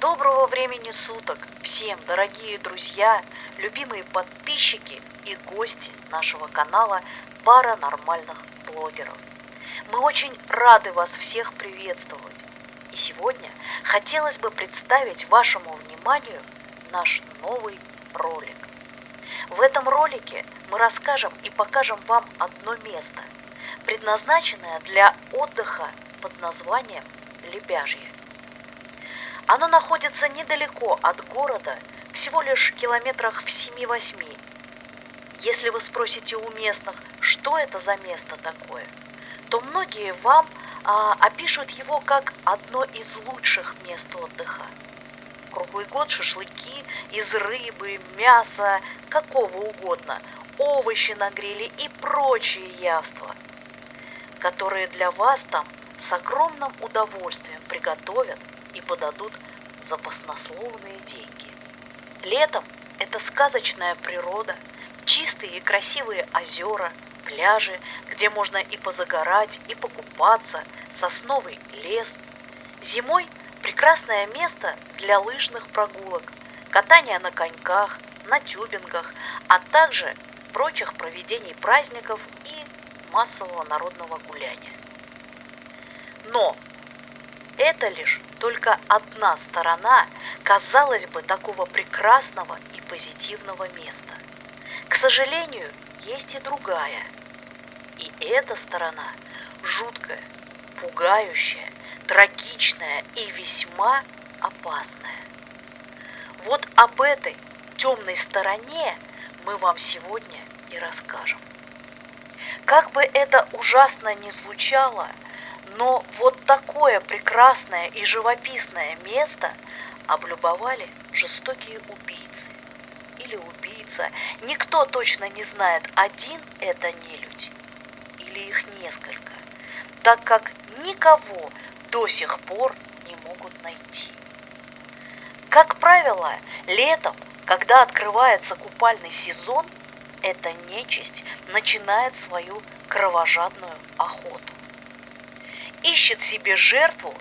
Доброго времени суток всем, дорогие друзья, любимые подписчики и гости нашего канала Паранормальных блогеров. Мы очень рады вас всех приветствовать. И сегодня хотелось бы представить вашему вниманию наш новый ролик. В этом ролике мы расскажем и покажем вам одно место, предназначенное для отдыха под названием Лебяжье. Оно находится недалеко от города, всего лишь километрах в 7-8. Если вы спросите у местных, что это за место такое, то многие вам опишут его как одно из лучших мест отдыха. Круглый год шашлыки из рыбы, мяса, какого угодно, овощи на гриле и прочие явства, которые для вас там с огромным удовольствием приготовят и подадут за баснословные деньги. Летом это сказочная природа, чистые и красивые озера, пляжи, где можно и позагорать, и покупаться, сосновый лес. Зимой прекрасное место для лыжных прогулок, катания на коньках, на тюбингах, а также прочих проведений праздников и массового народного гуляния. Но это лишь только одна сторона, казалось бы, такого прекрасного и позитивного места. К сожалению, есть и другая. И эта сторона жуткая, пугающая, трагичная и весьма опасная. Вот об этой темной стороне мы вам сегодня и расскажем. Как бы это ужасно ни звучало, но вот такое прекрасное и живописное место облюбовали жестокие убийцы. Или убийца, никто точно не знает, один это нелюдь или их несколько, так как никого до сих пор не могут найти. Как правило, летом, когда открывается купальный сезон, эта нечисть начинает свою кровожадную охоту. Ищет себе жертву,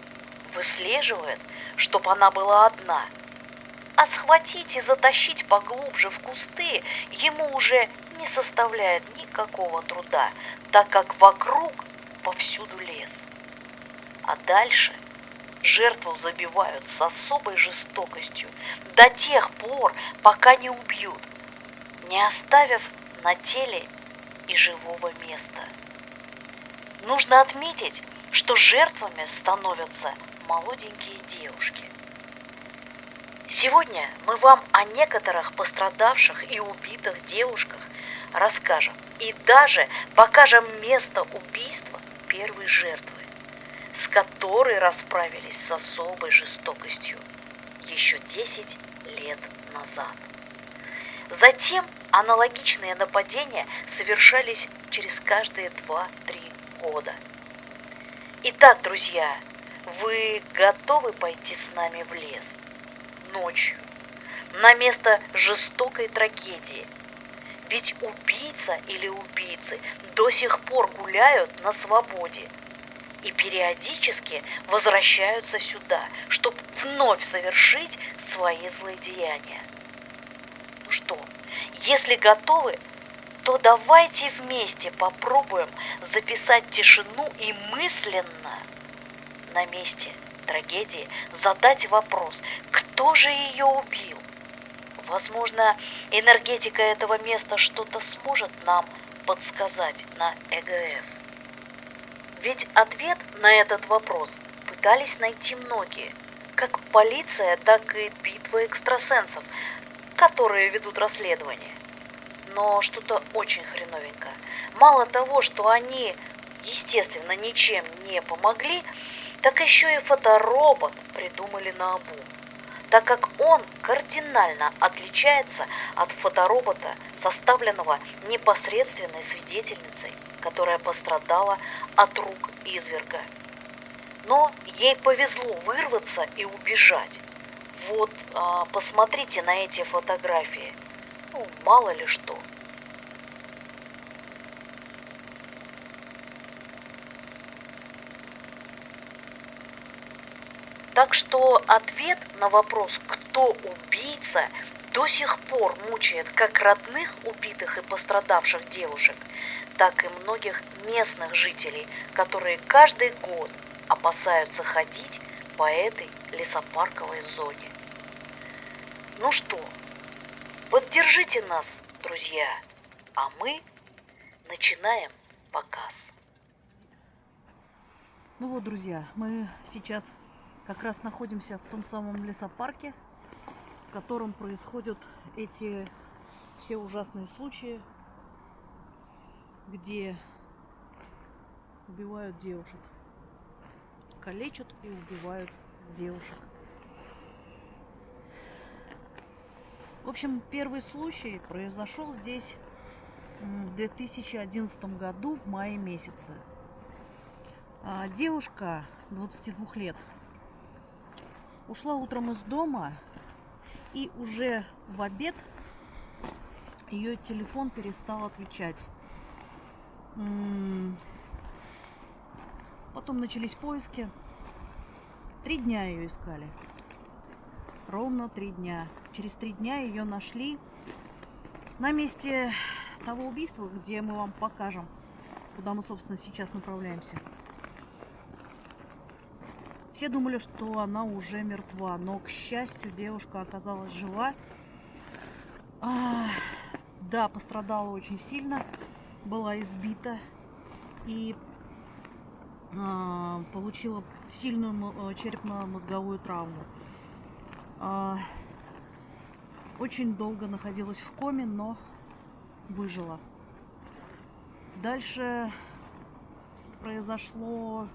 выслеживает, чтобы она была одна. А схватить и затащить поглубже в кусты ему уже не составляет никакого труда, так как вокруг повсюду лес. А дальше жертву забивают с особой жестокостью до тех пор, пока не убьют, не оставив на теле и живого места. Нужно отметить, что жертвами становятся молоденькие девушки. Сегодня мы вам о некоторых пострадавших и убитых девушках расскажем и даже покажем место убийства первой жертвы, с которой расправились с особой жестокостью еще 10 лет назад. Затем аналогичные нападения совершались через каждые 2-3 года. Итак, друзья, вы готовы пойти с нами в лес ночью, на место жестокой трагедии? Ведь убийца или убийцы до сих пор гуляют на свободе и периодически возвращаются сюда, чтобы вновь совершить свои злодеяния. Ну что, если готовы, то давайте вместе попробуем записать тишину и мысленно на месте трагедии задать вопрос, кто же ее убил. Возможно, энергетика этого места что-то сможет нам подсказать на ЭГФ. Ведь ответ на этот вопрос пытались найти многие, как полиция, так и битва экстрасенсов, которые ведут расследование. но что-то очень хреновенько. Мало того, что они, естественно, ничем не помогли, так еще и фоторобот придумали наобум, так как он кардинально отличается от фоторобота, составленного непосредственной свидетельницей, которая пострадала от рук изверга. Но ей повезло вырваться и убежать. Вот, посмотрите на эти фотографии. Ну, мало ли что. Так что ответ на вопрос, кто убийца, до сих пор мучает как родных убитых и пострадавших девушек, так и многих местных жителей, которые каждый год опасаются ходить по этой лесопарковой зоне. Ну что, поддержите нас, друзья, а мы начинаем показ. Ну вот, друзья, мы сейчас как раз находимся в том самом лесопарке, в котором происходят эти все ужасные случаи, где убивают девушек, калечат и убивают девушек. В общем, первый случай произошел здесь в 2011 году в мае месяце. Девушка 22 лет ушла утром из дома, и уже в обед ее телефон перестал отвечать. Потом начались поиски. 3 дня ее искали. Ровно 3 дня. Через 3 дня ее нашли на месте того убийства, где мы вам покажем, куда мы, собственно, сейчас направляемся. Все думали, что она уже мертва, но, к счастью, девушка оказалась жива. Да, пострадала очень сильно, была избита и получила сильную черепно-мозговую травму. Очень долго находилась в коме, но выжила. Дальше произошло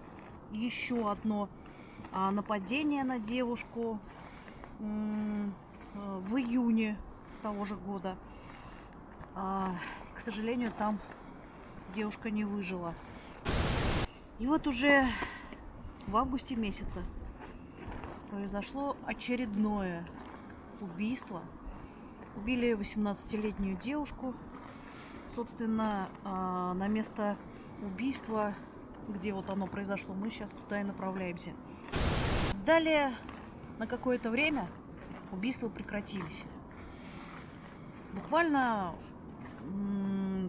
еще одно нападение на девушку в июне того же года. К сожалению, там девушка не выжила. И вот уже в августе месяце произошло очередное убийство. Убили 18-летнюю девушку. Собственно, на место убийства, где вот оно произошло, мы сейчас туда и направляемся. Далее на какое-то время убийства прекратились. Буквально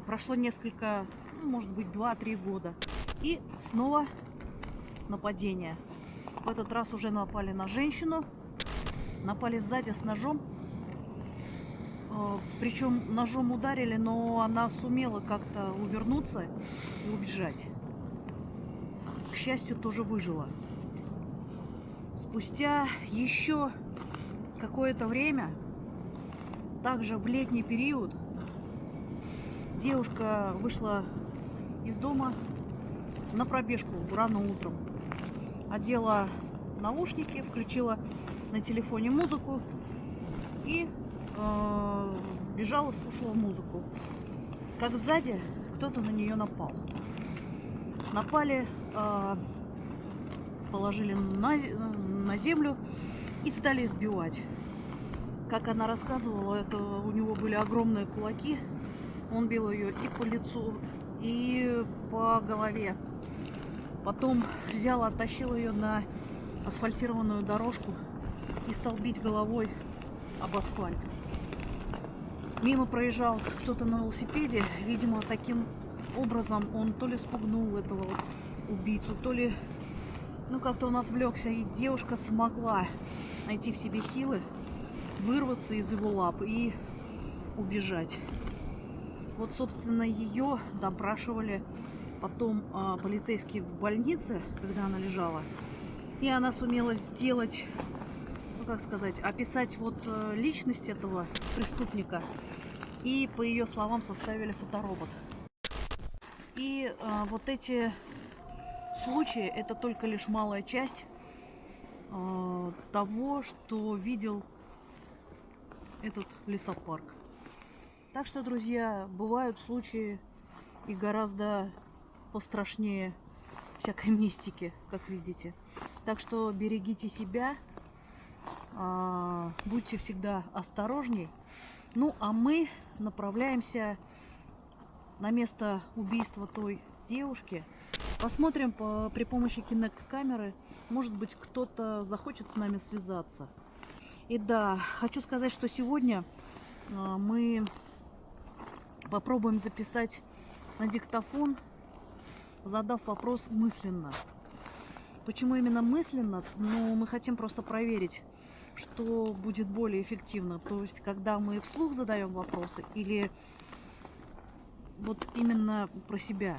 прошло несколько, может быть, 2-3 года. И снова нападение. В этот раз уже напали на женщину. Напали сзади с ножом. Причем ножом ударили, но она сумела как-то увернуться и убежать. К счастью, тоже выжила. Спустя еще какое-то время, также в летний период, девушка вышла из дома на пробежку рано утром. Одела наушники, включила на телефоне музыку и бежала, слушала музыку. Как сзади кто-то на нее напал. Напали, положили на землю и стали избивать. Как она рассказывала, это у него были огромные кулаки. Он бил ее и по лицу, и по голове. Потом взял, оттащил ее на асфальтированную дорожку и стал бить головой об асфальт. Мимо проезжал кто-то на велосипеде. Видимо, таким образом он то ли спугнул этого убийцу, то ли как-то он отвлекся, и девушка смогла найти в себе силы вырваться из его лап и убежать. Вот, собственно, ее допрашивали потом полицейские в больнице, когда она лежала. И она сумела сделать, описать вот личность этого преступника и, по ее словам, составили фоторобот. И вот эти случаи — это только лишь малая часть того, что видел этот лесопарк. Так что, друзья, бывают случаи и гораздо пострашнее всякой мистики, как видите. Так что берегите себя, будьте всегда осторожней. Ну, а мы направляемся на место убийства той девушки. Посмотрим при помощи кинокамеры, может быть, кто-то захочет с нами связаться. И да, хочу сказать, что сегодня мы попробуем записать на диктофон, задав вопрос мысленно. Почему именно мысленно? Ну, мы хотим просто проверить, что будет более эффективно. То есть, когда мы вслух задаем вопросы или вот именно про себя.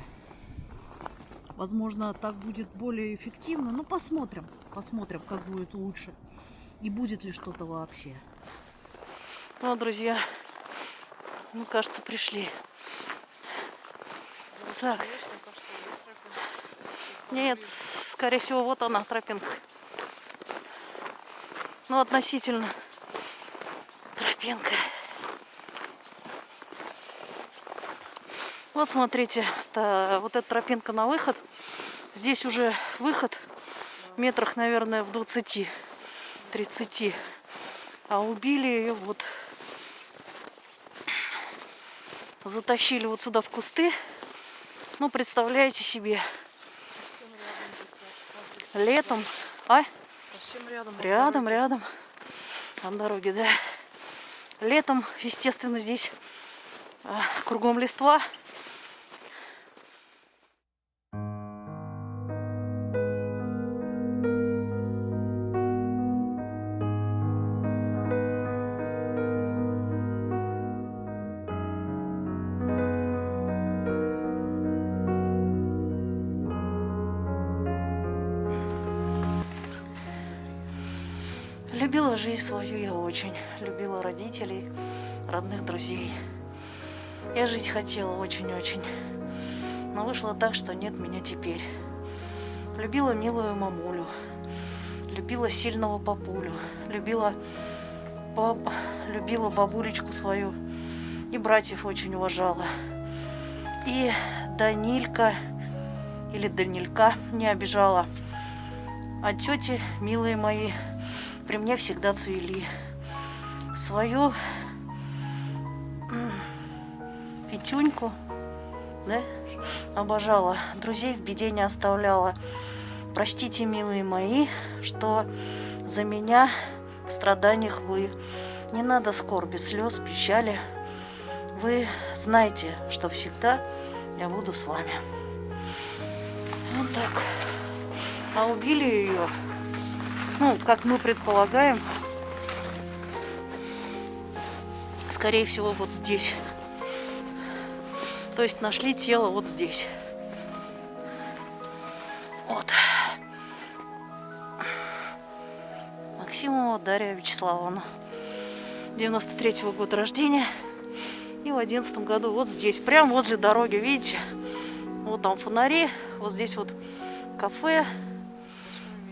Возможно, так будет более эффективно. Но посмотрим, как будет лучше. И будет ли что-то вообще. Ну, друзья, ну, кажется, пришли. Так. Нет, скорее всего, вот она, тропинка. Ну, относительно тропинка. Вот смотрите, вот эта тропинка на выход. Здесь уже выход метрах, наверное, в 20-30. А убили ее вот. Затащили вот сюда в кусты. Ну, представляете себе. Летом. А? Совсем рядом. Рядом. От дороги, да. Летом, естественно, здесь кругом листва. Любила жизнь свою я очень. Любила родителей, родных друзей. Я жить хотела очень-очень. Но вышло так, что нет меня теперь. Любила милую мамулю. Любила сильного папулю. Любила бабулечку свою. И братьев очень уважала. И Данилька или Данилька не обижала. А тети, милые мои, при мне всегда цвели. Свою Петюньку, да, обожала. Друзей в беде не оставляла. Простите, милые мои, что за меня в страданиях вы. Не надо скорби, слез, печали. Вы знаете, что всегда я буду с вами. Вот так. А убили ее, ну, как мы предполагаем, скорее всего, вот здесь. То есть нашли тело вот здесь. Вот. Максимова Дарья Вячеславовна. 93-го года рождения. И в 11-м году вот здесь, прямо возле дороги, видите? Вот там фонари, вот здесь вот кафе.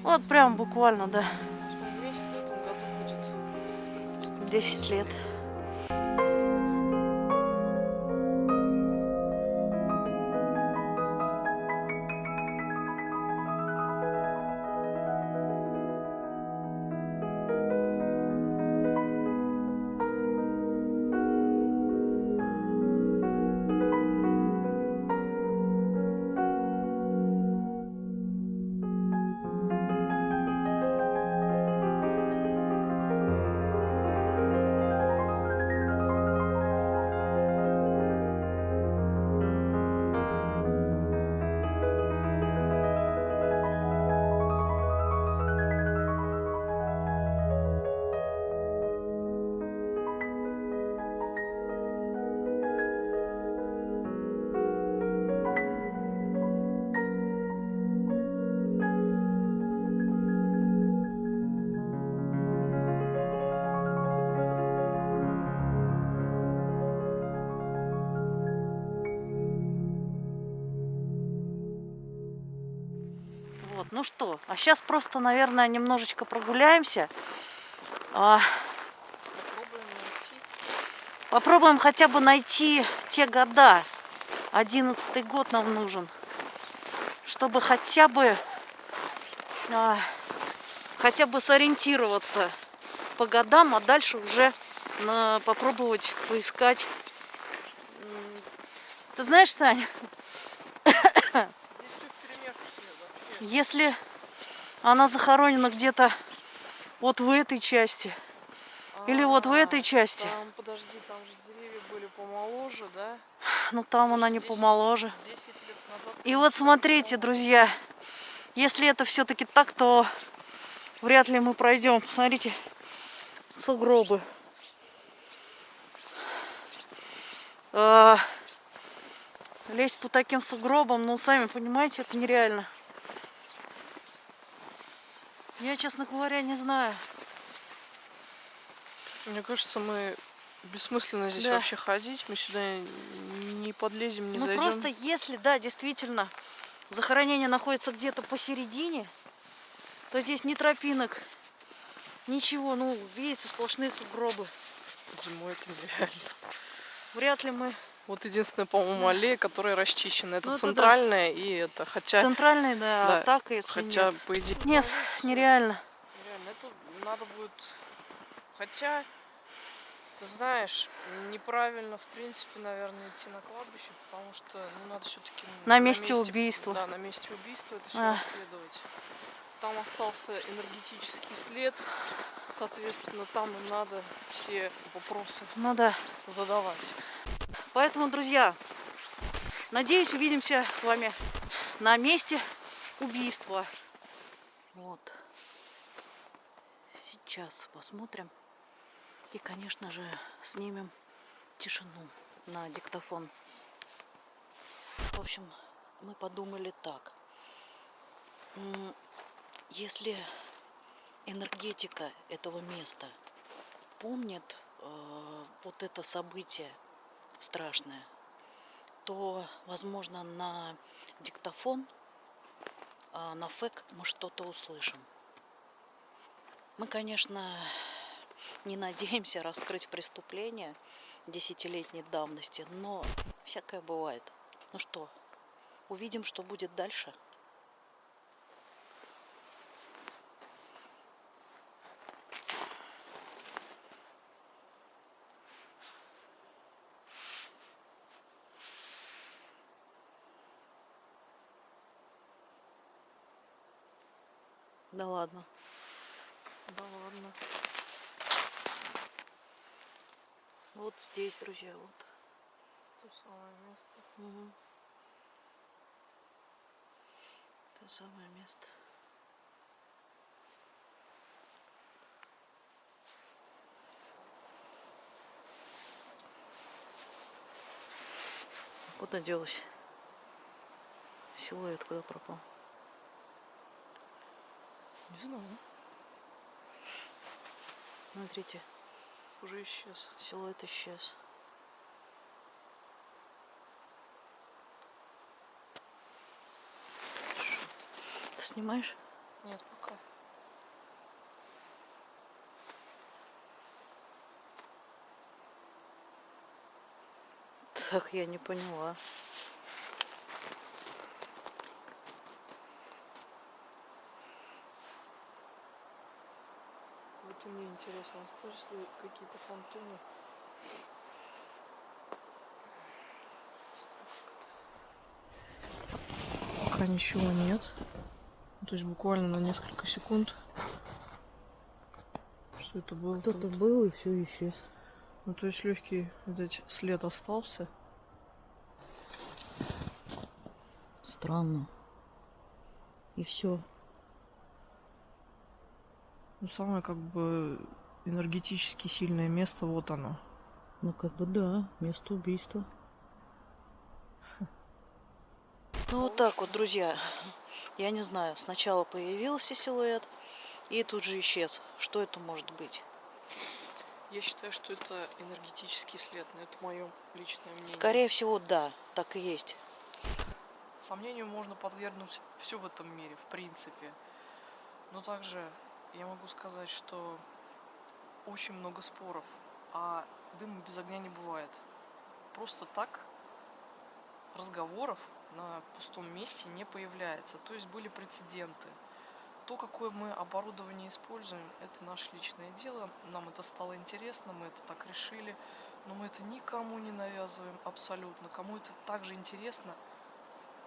Вот прям буквально, да. 10 лет. Ну что, а сейчас просто, наверное, немножечко прогуляемся. Попробуем найти. Попробуем хотя бы найти те года. 11-й год нам нужен. Чтобы хотя бы сориентироваться по годам, а дальше уже попробовать поискать. Ты знаешь, Таня, Здесь все вперемешку вообще. если она захоронена где-то вот в этой части, или вот в этой части, Там, подожди, там же деревья были помоложе, да? ну там она не Здесь помоложе. 10 лет назад. И вот смотрите, друзья, если это все-таки так, то вряд ли мы пройдем. Посмотрите, сугробы. Лезть по таким сугробам, ну, сами понимаете, это нереально. Я, честно говоря, не знаю. Мне кажется, мы бессмысленно здесь Да. вообще ходить. Мы сюда не подлезем, не Ну, зайдем. просто если, да, действительно, захоронение находится где-то посередине, то здесь ни тропинок, ничего. Ну, видите, сплошные сугробы. Зимой это нереально. Вряд ли мы... Вот единственная, по-моему, аллея, которая расчищена. Это Ну, это центральная и это. Хотя, Центральный, да, да, а так, если хотя нет. по идее... Нет, нереально. Реально, это надо будет... Хотя, ты знаешь, неправильно, в принципе, наверное, идти на кладбище, потому что надо все-таки... На месте убийства. Да, на месте убийства это все А. расследовать. Там остался энергетический след, соответственно, там им надо все вопросы Ну да. задавать. Поэтому, друзья, надеюсь, увидимся с вами на месте убийства. Вот. Сейчас посмотрим. И, конечно же, снимем тишину на диктофон. В общем, мы подумали так. Если энергетика этого места помнит вот это событие страшное, то, возможно, на диктофон, на фэк мы что-то услышим. Мы, конечно, не надеемся раскрыть преступление 10-летней давности, но всякое бывает. Ну что, увидим, что будет дальше. Да ладно. Да ладно. Вот здесь, друзья, вот. То самое место. Угу. Это самое место. Куда делась? Силуэт куда пропал? Не знаю. Смотрите, Уже исчез. силуэт исчез. Ты снимаешь? Нет, пока. Так, я не поняла. Вот и мне интересно, остались ли какие-то фантомы? Пока ничего нет. То есть буквально на несколько секунд. Что это было? Кто-то был и все исчез. Ну, то есть легкий, видать, след остался. Странно. И все. Ну, самое как бы энергетически сильное место, вот оно. Ну, как бы да, место убийства. Ну, вот так вот, друзья. Я не знаю, сначала появился силуэт и тут же исчез. Что это может быть? Я считаю, что это энергетический след, но это мое личное мнение. Скорее всего, да, так и есть. Сомнению можно подвергнуть все в этом мире, в принципе. Но также я могу сказать, что очень много споров, а дыма без огня не бывает. Просто так разговоров на пустом месте не появляется. То есть были прецеденты. То, какое мы оборудование используем, это наше личное дело. Нам это стало интересно, мы это так решили. Но мы это никому не навязываем абсолютно. Кому это также интересно,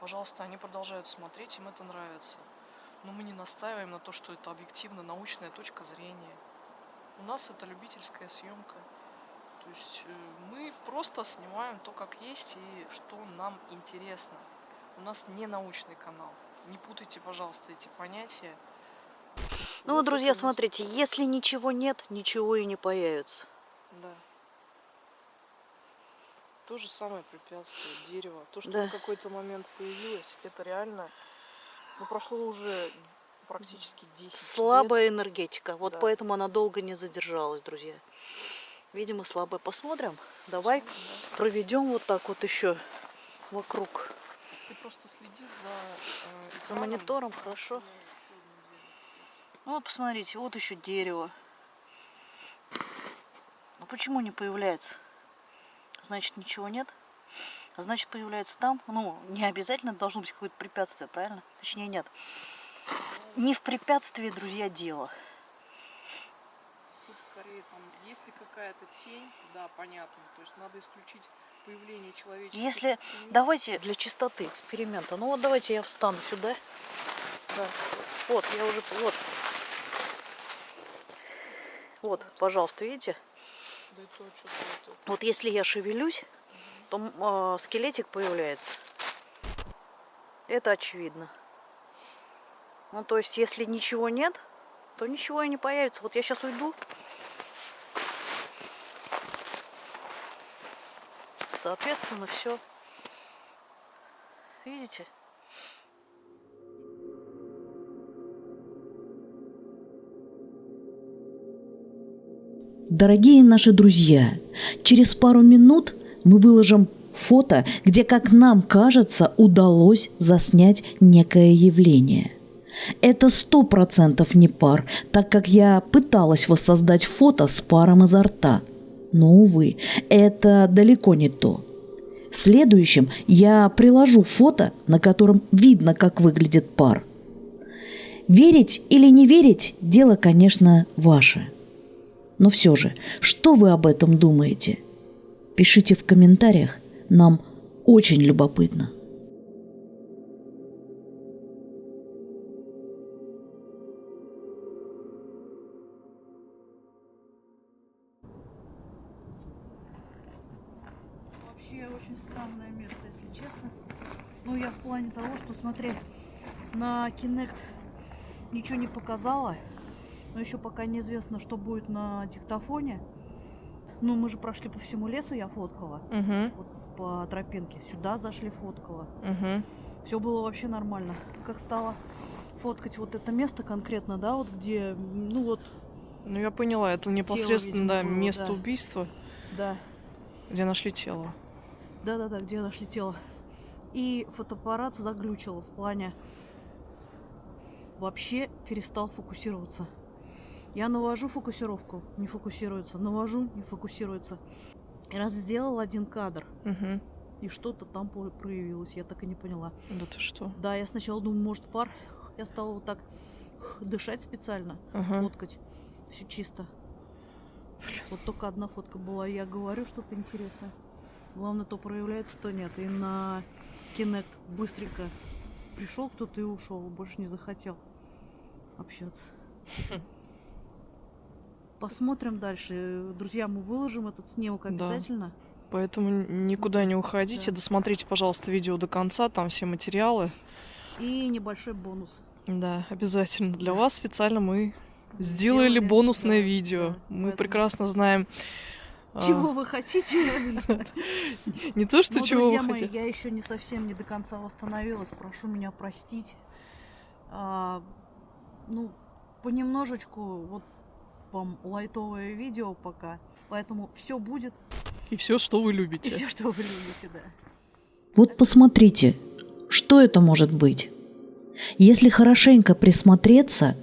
пожалуйста, они продолжают смотреть, им это нравится. Но мы не настаиваем на то, что это объективно научная точка зрения. У нас это любительская съемка. То есть мы просто снимаем то, как есть, и что нам интересно. У нас не научный канал. Не путайте, пожалуйста, эти понятия. Ну вот, друзья, смотрите, если ничего нет, ничего и не появится. Да. То же самое препятствие, дерево. То, что Да. в какой-то момент появилось, это реально... Ну, прошло уже практически 10 Слабая лет. энергетика, вот Да. поэтому она долго не задержалась, друзья. Видимо, слабая. Посмотрим. Давай Да. проведем вот так вот еще вокруг. Ты просто следи за За экраном. монитором, хорошо. Ну вот посмотрите, вот еще дерево. Ну почему не появляется? Значит, ничего нет. А значит, появляется там. Ну, не обязательно должно быть какое-то препятствие, правильно? Точнее, нет. Не в препятствии, друзья, дело. Тут скорее там, если какая-то тень, да, понятно. То есть надо исключить появление человеческих Если, теней. давайте для чистоты эксперимента. Ну вот давайте я встану сюда. Да. Вот, я уже, вот. Вот, пожалуйста, видите? Да и то, что-то это... Вот если я шевелюсь, то скелетик появляется. Это очевидно. Ну, то есть, если ничего нет, то ничего и не появится. Вот я сейчас уйду. Соответственно, все. Видите? Дорогие наши друзья, через пару минут мы выложим фото, где, как нам кажется, удалось заснять некое явление. Это 100% не пар, так как я пыталась воссоздать фото с паром изо рта. Но, увы, это далеко не то. Следующим я приложу фото, на котором видно, как выглядит пар. Верить или не верить – дело, конечно, ваше. Но все же, что вы об этом думаете? Пишите в комментариях, нам очень любопытно. Вообще очень странное место, если честно. Ну, я в плане того, что, смотри, на Kinect ничего не показала. Но еще пока неизвестно, что будет на диктофоне. Ну, мы же прошли по всему лесу, я фоткала. Вот по тропинке. Сюда зашли, фоткала. Все было вообще нормально. Как стала фоткать вот это место конкретно, да, вот где, ну вот, Ну, я поняла, это непосредственно, да, видимо, было, место да. убийства, да, где нашли тело. да-да-да, где нашли тело. И фотоаппарат заглючил в плане вообще перестал фокусироваться. Я навожу фокусировку, не фокусируется, навожу, не фокусируется. И раз сделал один кадр, и что-то там проявилось, я так и не поняла. Да ты что? Да, я сначала думаю, может пар. Я стала вот так дышать специально, фоткать. Все чисто. Вот только одна фотка была, и я говорю что-то интересное. Главное, то проявляется, то нет. И на Kinect быстренько пришел кто-то и ушел, больше не захотел общаться. Посмотрим дальше. Друзья, мы выложим этот снимок обязательно. Поэтому никуда не уходите, Да. досмотрите, пожалуйста, видео до конца, там все материалы. И небольшой бонус. Да, обязательно. Для вас специально мы Сделали, сделали бонусное да, видео. да, Мы поэтому- прекрасно знаем... Чего вы хотите? Не то, что Ну, чего друзья вы мои, хотите. я еще не совсем не до конца восстановилась. Прошу меня простить. Ну, понемножечку, вот вам лайтовое видео пока. Поэтому все будет. И все, что вы И любите. все, что вы любите, да. Вот посмотрите, Что это может быть? Если хорошенько присмотреться,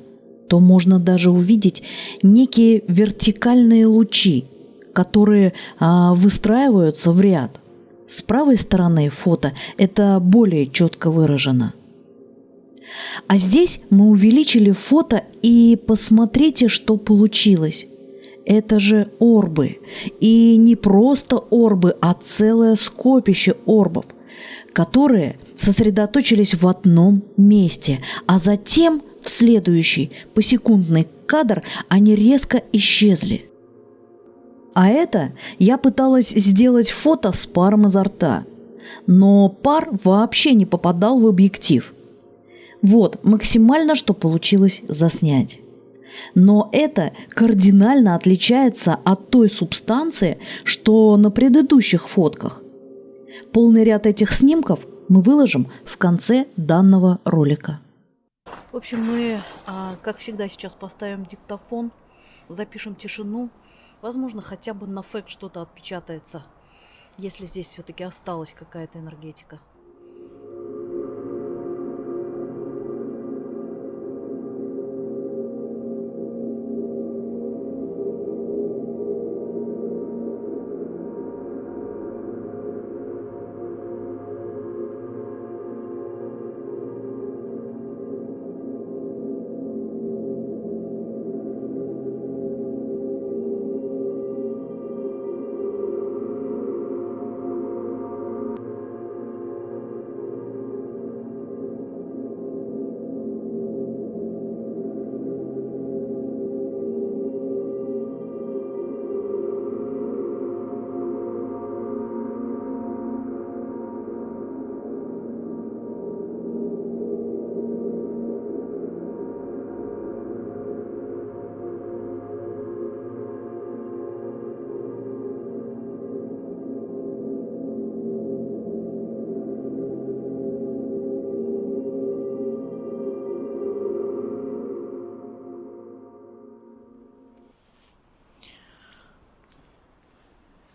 то можно даже увидеть некие вертикальные лучи, которые выстраиваются в ряд. С правой стороны фото это более четко выражено. А здесь мы увеличили фото и посмотрите, что получилось. Это же орбы. И не просто орбы, а целое скопище орбов, которые сосредоточились в одном месте, а затем в следующий посекундный кадр они резко исчезли. А это я пыталась сделать фото с паром изо рта, но пар вообще не попадал в объектив. Вот максимально, что получилось заснять. Но это кардинально отличается от той субстанции, что на предыдущих фотках. Полный ряд этих снимков мы выложим в конце данного ролика. В общем, мы, как всегда, сейчас поставим диктофон, запишем тишину. Возможно, хотя бы на фэк что-то отпечатается, если здесь все-таки осталась какая-то энергетика.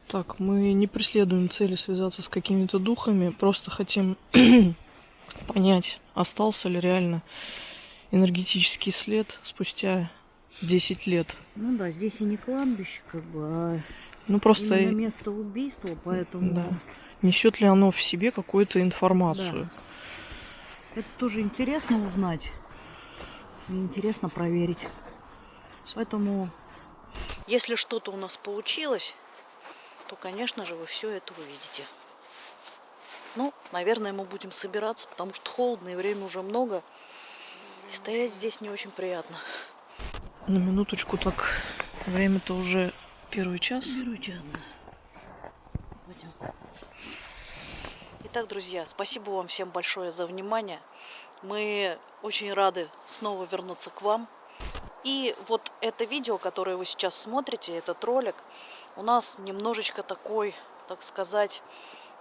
Так, мы не преследуем цели связаться с какими-то духами, просто хотим понять, остался ли реально энергетический след спустя 10 лет. Ну да, здесь и не кладбище, как бы, а Просто именно место убийства, поэтому да. Несет ли оно в себе какую-то информацию? Да. Это тоже интересно узнать, и интересно проверить. Поэтому, если что-то у нас получилось, то, конечно же, вы все это увидите. Ну, наверное, мы будем собираться, потому что холодно и время уже много. И стоять здесь не очень приятно. На минуточку так, время-то уже 1 час. 1 час, да. Пойдем. Итак, друзья, спасибо вам всем большое за внимание. Мы очень рады снова вернуться к вам. И вот это видео, которое вы сейчас смотрите, этот ролик, у нас немножечко такой, так сказать,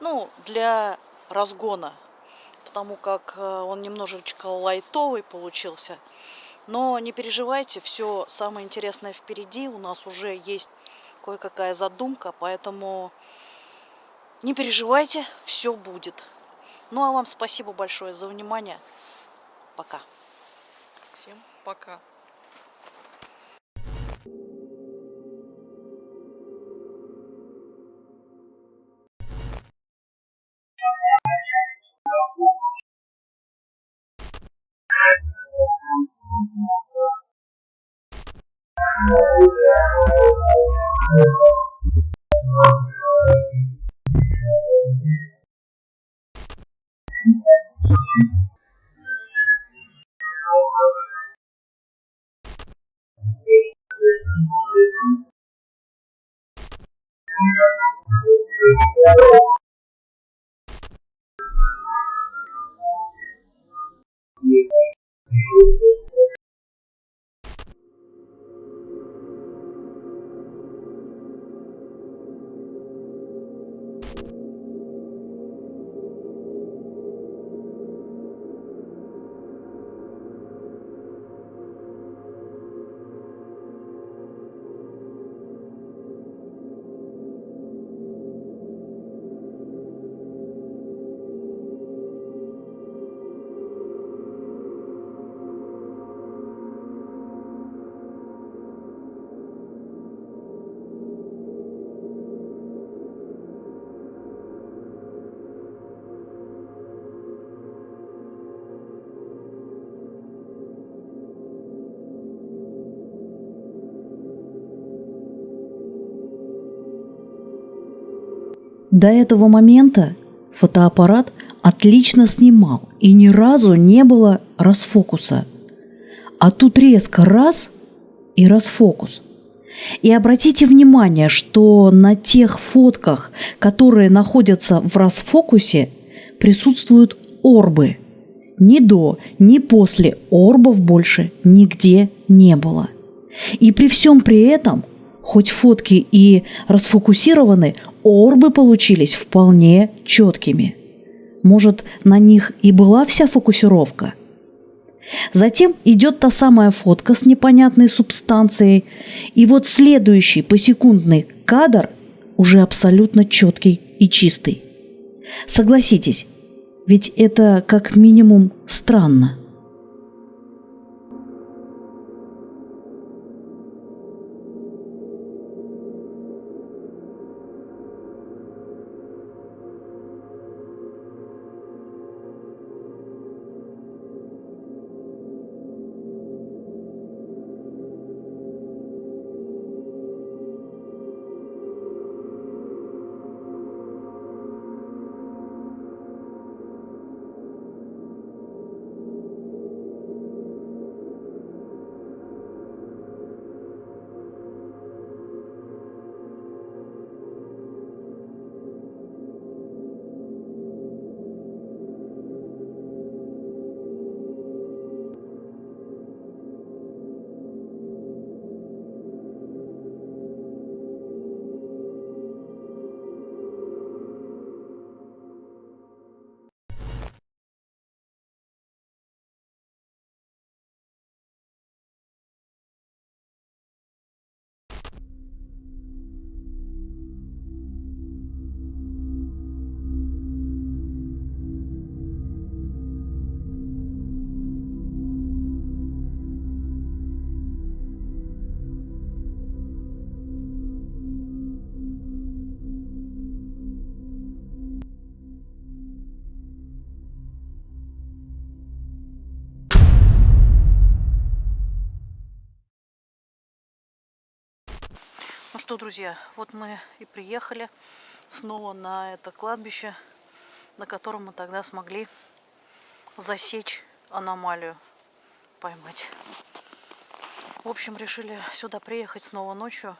ну, для разгона, потому как он немножечко лайтовый получился. Но не переживайте, все самое интересное впереди, у нас уже есть кое-какая задумка, поэтому не переживайте, все будет. Ну, а вам спасибо большое за внимание. Пока. Всем пока. До этого момента фотоаппарат отлично снимал, и ни разу не было расфокуса. А тут резко раз и расфокус. И обратите внимание, что на тех фотках, которые находятся в расфокусе, присутствуют орбы. Ни до, ни после орбов больше нигде не было. И при всем при этом, хоть фотки и расфокусированы, орбы получились вполне четкими. Может, на них и была вся фокусировка? Затем идет та самая фотка с непонятной субстанцией, и вот следующий посекундный кадр уже абсолютно четкий и чистый. Согласитесь, ведь это как минимум странно. Ну что, друзья, вот мы и приехали снова на это кладбище, на котором мы тогда смогли засечь аномалию, поймать. В общем, решили сюда приехать снова ночью.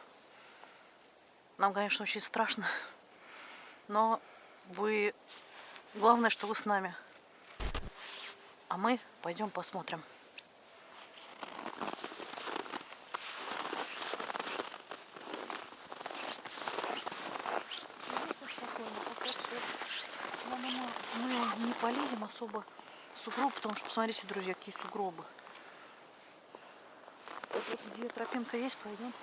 Нам, конечно, очень страшно, но главное, что вы с нами. А мы пойдем посмотрим. Мы не полезем особо в сугроб, потому что, посмотрите, друзья, какие сугробы. Где тропинка есть, пройдемте.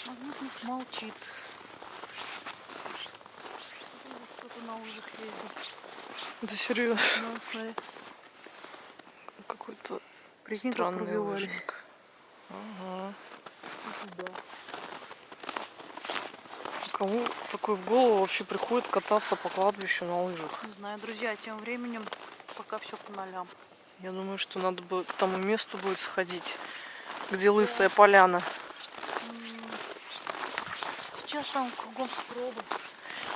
Магнитник молчит. Кто-то на лыжах ездит. Да серьезно, Да, смотри. какой-то Прикинь, как странный пробивались. лыжник. Ага. Да. Кому такое в голову вообще приходит кататься по кладбищу на лыжах? Не знаю, друзья, тем временем пока все по нолям. Я думаю, что надо бы к тому месту будет сходить, где лысая поляна. Сейчас там кругом сугробы.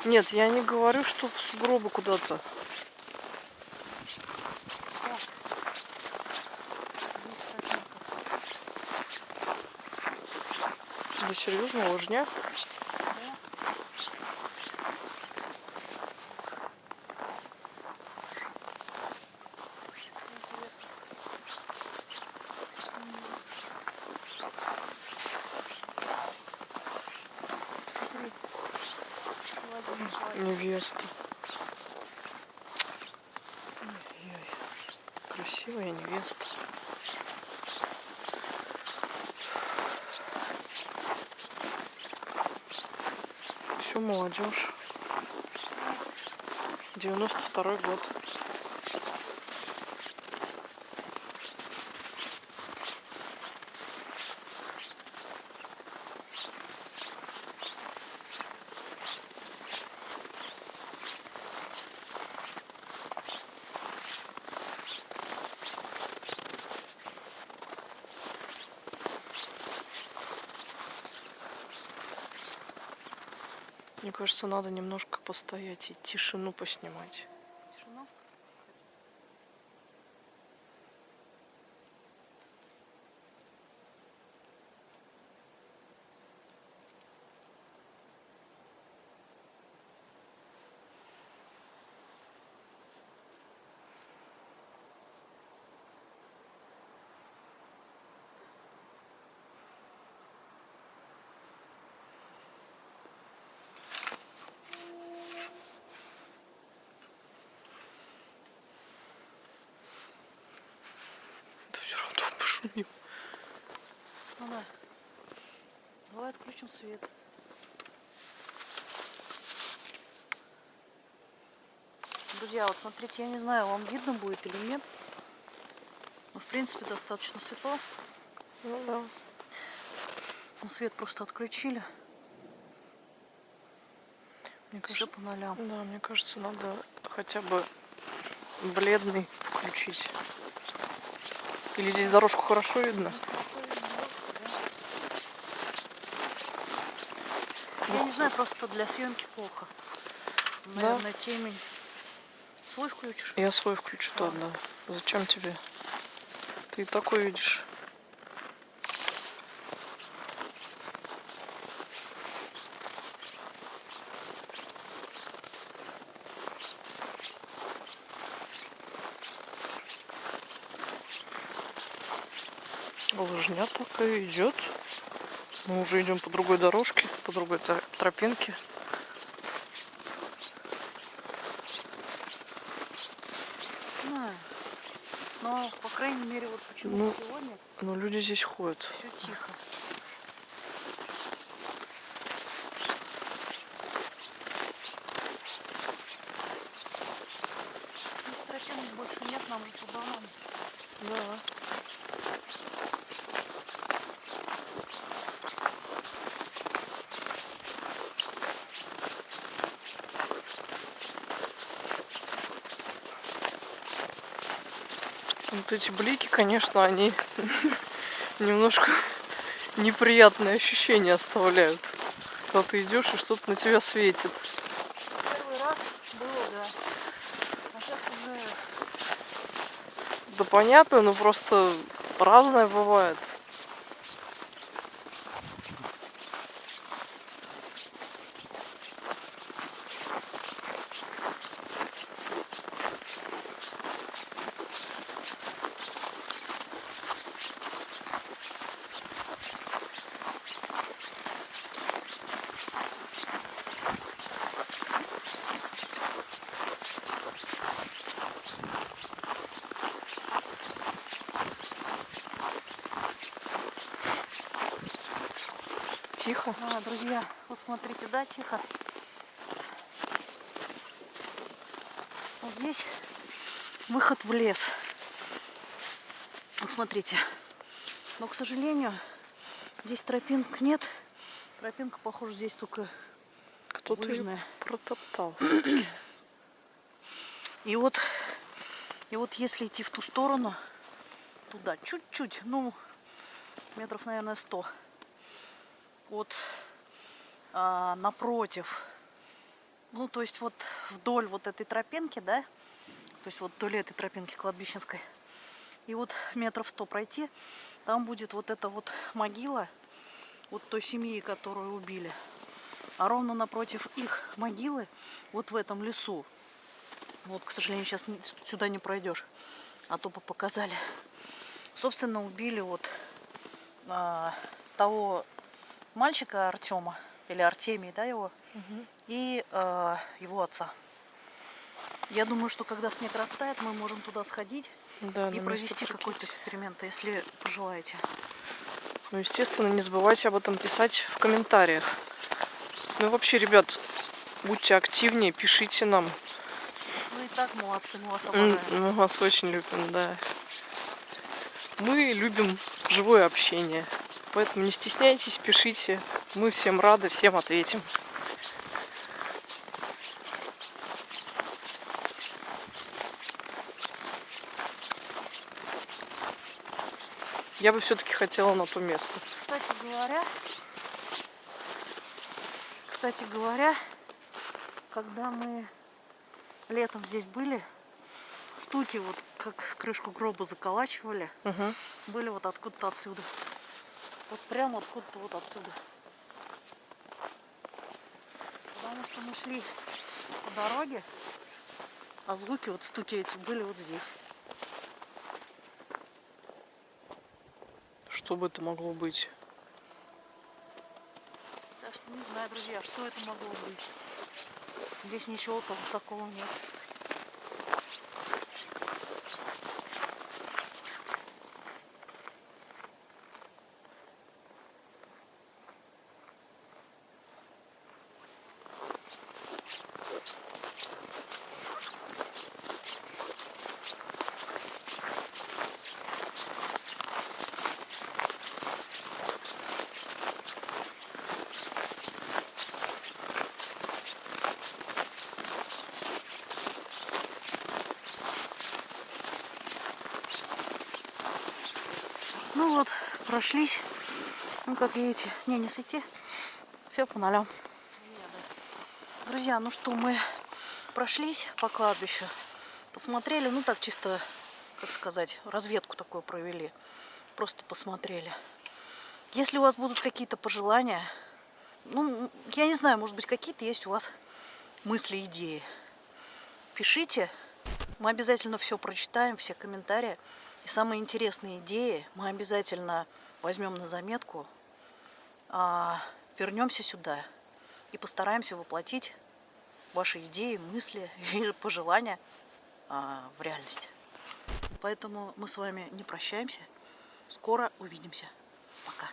Нет, я не говорю, что в сугробы куда-то. Да серьезно, лыжня? Интересно. Смотри. Невеста. Ой-ой. Красивая невеста. Все, молодежь. 92-й год. Мне кажется, надо немножко постоять и тишину поснимать. Тишину. Да все равно пошумим. Ну да. Давай отключим свет. Друзья, вот смотрите, я не знаю, вам видно будет или нет. Но в принципе достаточно светло. Ну да. Ну, свет просто отключили. Мне Все кажется, по нолям. да, мне кажется, надо хотя бы бледный включить. Или здесь дорожку хорошо видно? Я не знаю, просто для съемки плохо. Наверное, темень. Свой включишь? Я свой включу тот, да. Зачем тебе? Ты и такой видишь. Лыжня так и идет. Мы уже идем по другой дорожке, по другой тропинке. Знаю. Но, по крайней мере, вот почему Ну, сегодня но люди здесь ходят. все тихо. Если тропинок больше нет, нам же по домам. Да. Вот эти блики, конечно, они немножко неприятные ощущения оставляют. Когда ты идешь и что-то на тебя светит. Первый раз было, да. А сейчас уже Да понятно, но просто разное бывает. Тихо. друзья, вот смотрите, да, тихо. Вот здесь выход в лес. Вот смотрите. Но, к сожалению, здесь тропинок нет. Тропинка, похоже, здесь только Кто-то ее лыжная. протоптал. И вот если идти в ту сторону, туда, чуть-чуть, ну, метров, наверное, 100. Вот напротив, ну, то есть вот вдоль вот этой тропинки, да, то есть вот вдоль этой тропинки кладбищенской, и вот метров 100 пройти, там будет вот эта вот могила вот той семьи, которую убили. А ровно напротив их могилы, вот в этом лесу, вот, к сожалению, сейчас сюда не пройдешь, а то бы показали. Собственно, убили вот того мальчика Артема, или Артемий, да, его, и его отца. Я думаю, что когда снег растает, мы можем туда сходить Да, и на провести место какой-то прикиньте. эксперимент, если пожелаете. Ну, естественно, не забывайте об этом писать в комментариях. Ну и вообще, ребят, будьте активнее, пишите нам. Ну и так молодцы, мы вас обожаем. Мы вас очень любим, да. Мы любим живое общение. Поэтому не стесняйтесь, пишите. Мы всем рады, всем ответим. Я бы все-таки хотела на то место. Кстати говоря, когда мы летом здесь были, стуки, вот как крышку гроба заколачивали, были вот откуда-то отсюда. Вот прямо откуда-то вот отсюда. Потому что мы шли по дороге, а звуки, вот стуки эти были вот здесь. Что бы это могло быть? Так что не знаю, друзья, что это могло быть. Здесь ничего такого нет. Ну вот, прошлись. Ну, как видите, не сойти. Все по нолям. Друзья, ну что, мы прошлись по кладбищу. Посмотрели, ну так чисто, как сказать, разведку такую провели. Просто посмотрели. Если у вас будут какие-то пожелания, ну, я не знаю, может быть, какие-то есть у вас мысли, идеи. Пишите. Мы обязательно все прочитаем, все комментарии. И самые интересные идеи мы обязательно возьмем на заметку, вернемся сюда и постараемся воплотить ваши идеи, мысли и пожелания в реальность. Поэтому мы с вами не прощаемся. Скоро увидимся. Пока.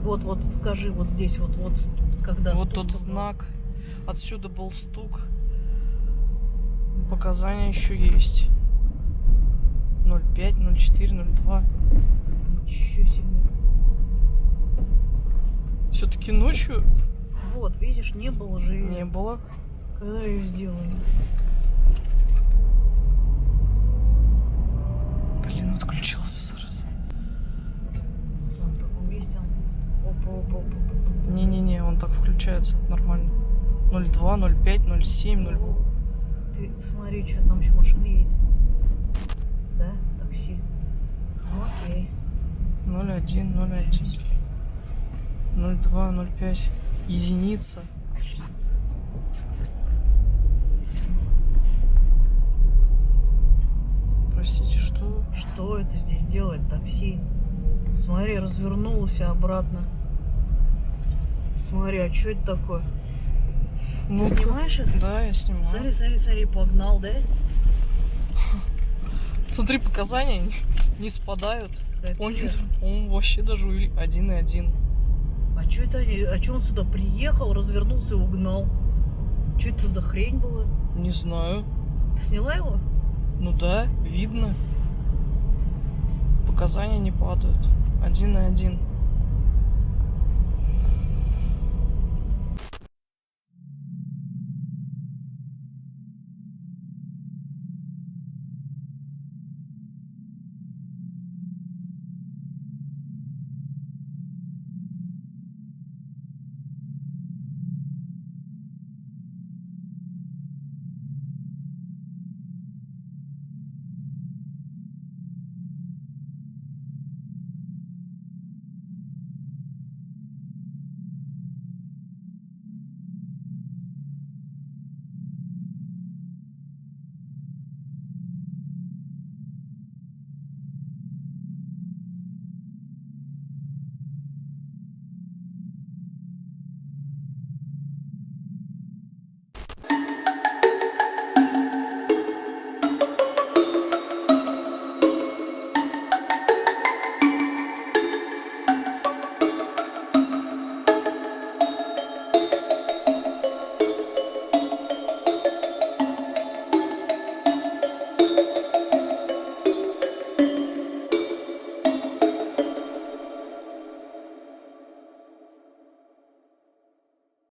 Вот, покажи вот здесь, вот, когда... Вот стук тот был. знак. Отсюда был стук. Показания еще есть. 05, 04, 02. Ничего себе. Все-таки ночью Вот, видишь, не было же её. не было. Когда ее сделали? Блин, отключился зараз. Сам в таком месте. Опа. Не-не-не, он так включается нормально. 02, 05, 07, 08. Ты смотри, что там еще машина едет. Да? Такси. Ну, окей. 01, 01. 02, 05. Единица. Простите, что? Что это здесь делает такси? Смотри, развернулся обратно. Смотри, а что это такое? Ну, Ты снимаешь это? да, я снимаю. Смотри, погнал, да? Смотри, показания не спадают. Капец. Он вообще даже 1,1. А что это они? А что он сюда приехал, развернулся и угнал? Что это за хрень была? Не знаю. Ты сняла его? Ну да, видно. Показания не падают. 1,1.